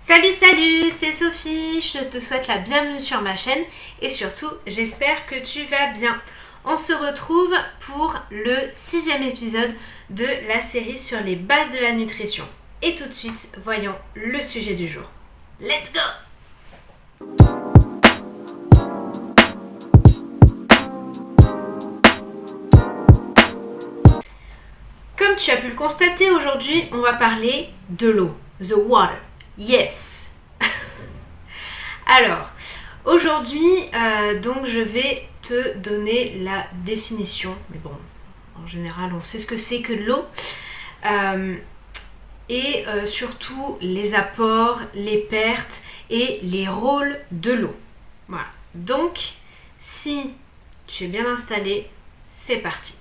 Salut, c'est Sophie, je te souhaite la bienvenue sur ma chaîne et surtout j'espère que tu vas bien. On se retrouve pour le 6e épisode de la série sur les bases de la nutrition. Et tout de suite, voyons le sujet du jour. Let's go! Comme tu as pu le constater, aujourd'hui on va parler de l'eau, the water. Yes. Alors, aujourd'hui, donc je vais te donner la définition. Mais bon, en général, on sait ce que c'est que l'eau. Et surtout les apports, les pertes et les rôles de l'eau. Voilà. Donc, si tu es bien installé, c'est parti.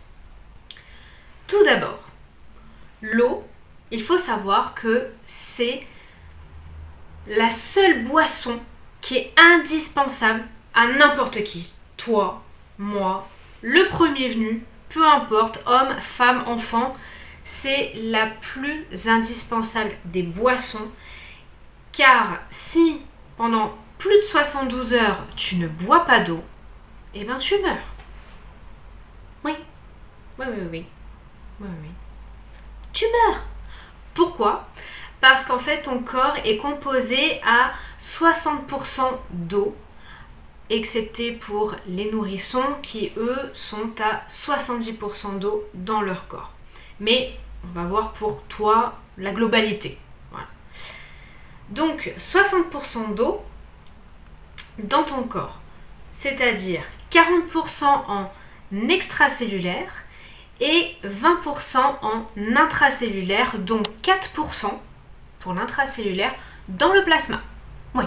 Tout d'abord, l'eau, il faut savoir que c'est la seule boisson qui est indispensable à n'importe qui. Toi, moi, le premier venu, peu importe, homme, femme, enfant, c'est la plus indispensable des boissons. Car si pendant plus de 72 heures tu ne bois pas d'eau, eh ben tu meurs. Oui. Tu meurs. Pourquoi ? Parce qu'en fait, ton corps est composé à 60% d'eau, excepté pour les nourrissons qui, eux, sont à 70% d'eau dans leur corps. Mais on va voir pour toi la globalité. Voilà. Donc, 60% d'eau dans ton corps, c'est-à-dire 40% en extracellulaire et 20% en intracellulaire, donc 4% pour l'intracellulaire dans le plasma. Oui,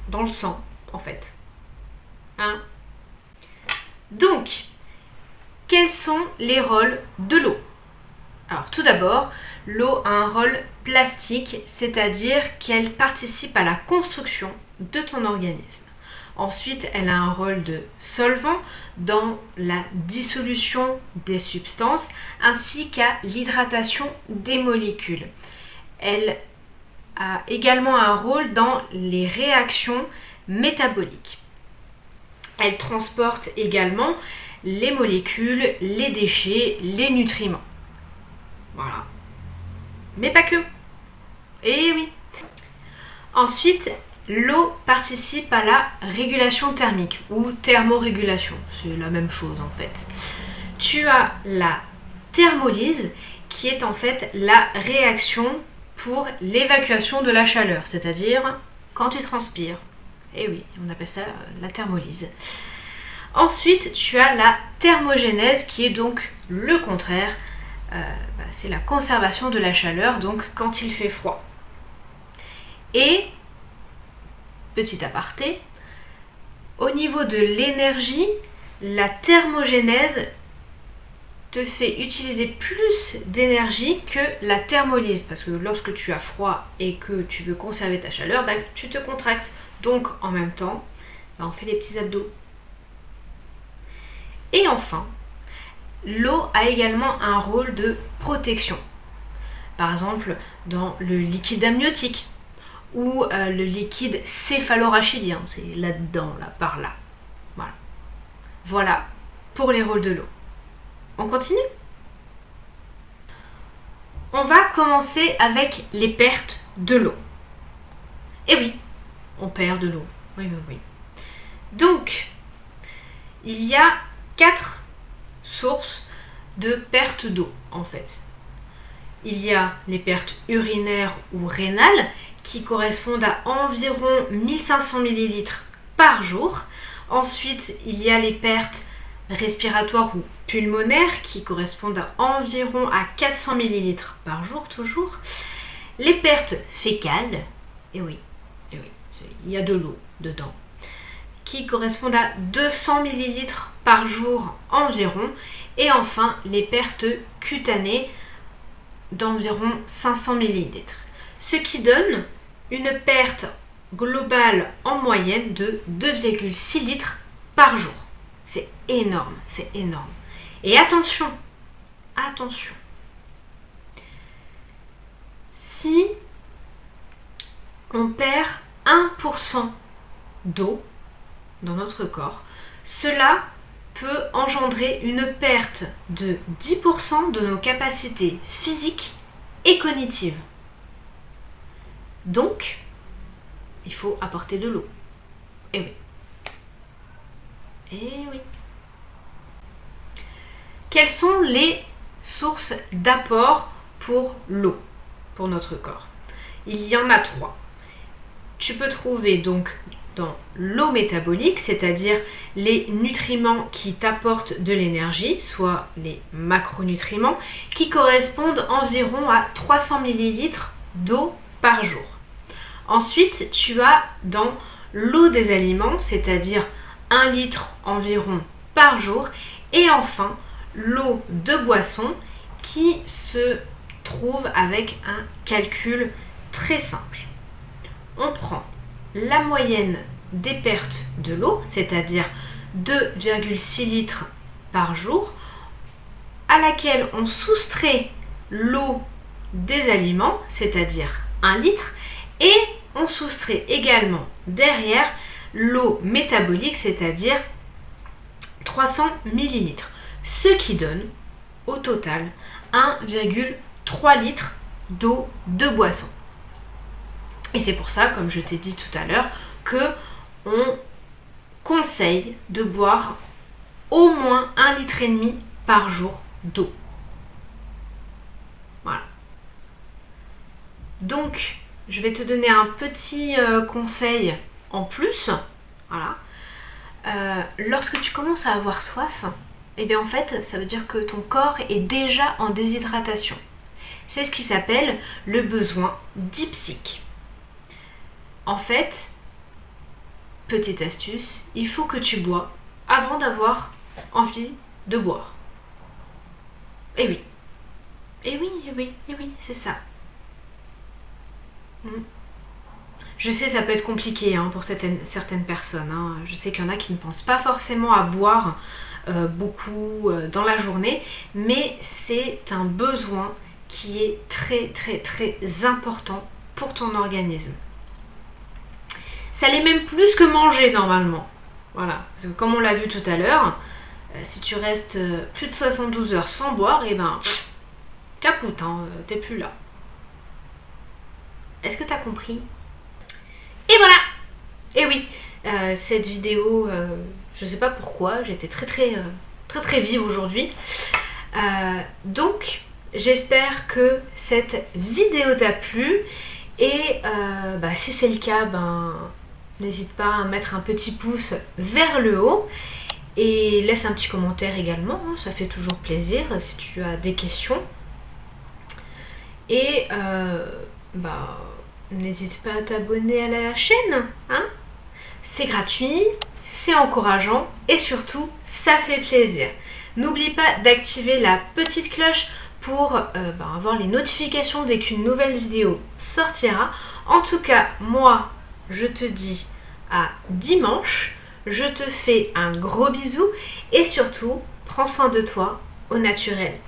dans le sang, en fait. Hein ? Donc, quels sont les rôles de l'eau ? Alors, tout d'abord, l'eau a un rôle plastique, c'est-à-dire qu'elle participe à la construction de ton organisme. Ensuite, elle a un rôle de solvant dans la dissolution des substances ainsi qu'à l'hydratation des molécules. Elle a également un rôle dans les réactions métaboliques. Elle transporte également les molécules, les déchets, les nutriments. Voilà. Mais pas que. Eh oui. Ensuite, l'eau participe à la régulation thermique ou thermorégulation. C'est la même chose en fait. Tu as la thermolyse qui est en fait la réaction pour l'évacuation de la chaleur, c'est-à-dire quand tu transpires. Et oui, on appelle ça la thermolyse. Ensuite, tu as la thermogénèse qui est donc le contraire. C'est la conservation de la chaleur, donc quand il fait froid. Et petit aparté, au niveau de l'énergie, la thermogénèse te fait utiliser plus d'énergie que la thermolyse. Parce que lorsque tu as froid et que tu veux conserver ta chaleur, tu te contractes. Donc en même temps, on fait les petits abdos. Et enfin, l'eau a également un rôle de protection. Par exemple, dans le liquide amniotique ou le liquide céphalorachidien, c'est là-dedans, là, par là. Voilà pour les rôles de l'eau. On continue ? On va commencer avec les pertes de l'eau. Et oui, on perd de l'eau. Oui. Donc, il y a 4 sources de perte d'eau, en fait. Il y a les pertes urinaires ou rénales qui correspondent à environ 1500 ml par jour. Ensuite, il y a les pertes respiratoires ou pulmonaires qui correspondent à environ à 400 ml par jour toujours. Les pertes fécales, et oui, il y a de l'eau dedans, qui correspondent à 200 ml par jour environ. Et enfin, les pertes cutanées d'environ 500 ml. Ce qui donne une perte globale en moyenne de 2,6 litres par jour. C'est énorme. Et attention, si on perd 1% d'eau dans notre corps. Cela peut engendrer une perte de 10% de nos capacités physiques et cognitives. Donc, il faut apporter de l'eau. Eh oui. Eh oui. Quelles sont les sources d'apport pour l'eau, pour notre corps? Il y en a 3. Tu peux trouver donc dans l'eau métabolique, c'est-à-dire les nutriments qui t'apportent de l'énergie, soit les macronutriments, qui correspondent environ à 300 ml d'eau par jour. Ensuite, tu as dans l'eau des aliments, c'est-à-dire 1 litre environ par jour. Et enfin, l'eau de boisson qui se trouve avec un calcul très simple. On prend la moyenne des pertes de l'eau, c'est-à-dire 2,6 litres par jour, à laquelle on soustrait l'eau des aliments, c'est-à-dire 1 litre, et on soustrait également derrière l'eau métabolique, c'est-à-dire 300 ml, ce qui donne au total 1,3 litres d'eau de boisson. Et c'est pour ça, comme je t'ai dit tout à l'heure, que on conseille de boire au moins 1,5 litre par jour d'eau. Voilà. Donc, je vais te donner un petit conseil en plus. Voilà. Lorsque tu commences à avoir soif, eh bien en fait, ça veut dire que ton corps est déjà en déshydratation. C'est ce qui s'appelle le besoin dipsique. En fait, petite astuce, il faut que tu bois avant d'avoir envie de boire. Eh oui. Eh oui, eh oui, eh oui, c'est ça. Je sais, ça peut être compliqué pour certaines personnes. Je sais qu'il y en a qui ne pensent pas forcément à boire beaucoup dans la journée, mais c'est un besoin qui est très très très important pour ton organisme. Ça l'est même plus que manger normalement. Voilà, parce que comme on l'a vu tout à l'heure, si tu restes plus de 72 heures sans boire, et ben capoute, t'es plus là. Est-ce que t'as compris? Et voilà. Et oui, cette vidéo, je sais pas pourquoi, j'étais très vive aujourd'hui. Donc, j'espère que cette vidéo t'a plu. Et si c'est le cas, n'hésite pas à mettre un petit pouce vers le haut. Et laisse un petit commentaire également, ça fait toujours plaisir si tu as des questions. Et n'hésite pas à t'abonner à la chaîne, c'est gratuit, c'est encourageant et surtout ça fait plaisir. N'oublie pas d'activer la petite cloche pour avoir les notifications dès qu'une nouvelle vidéo sortira. En tout cas, moi je te dis à dimanche, je te fais un gros bisou et surtout prends soin de toi au naturel.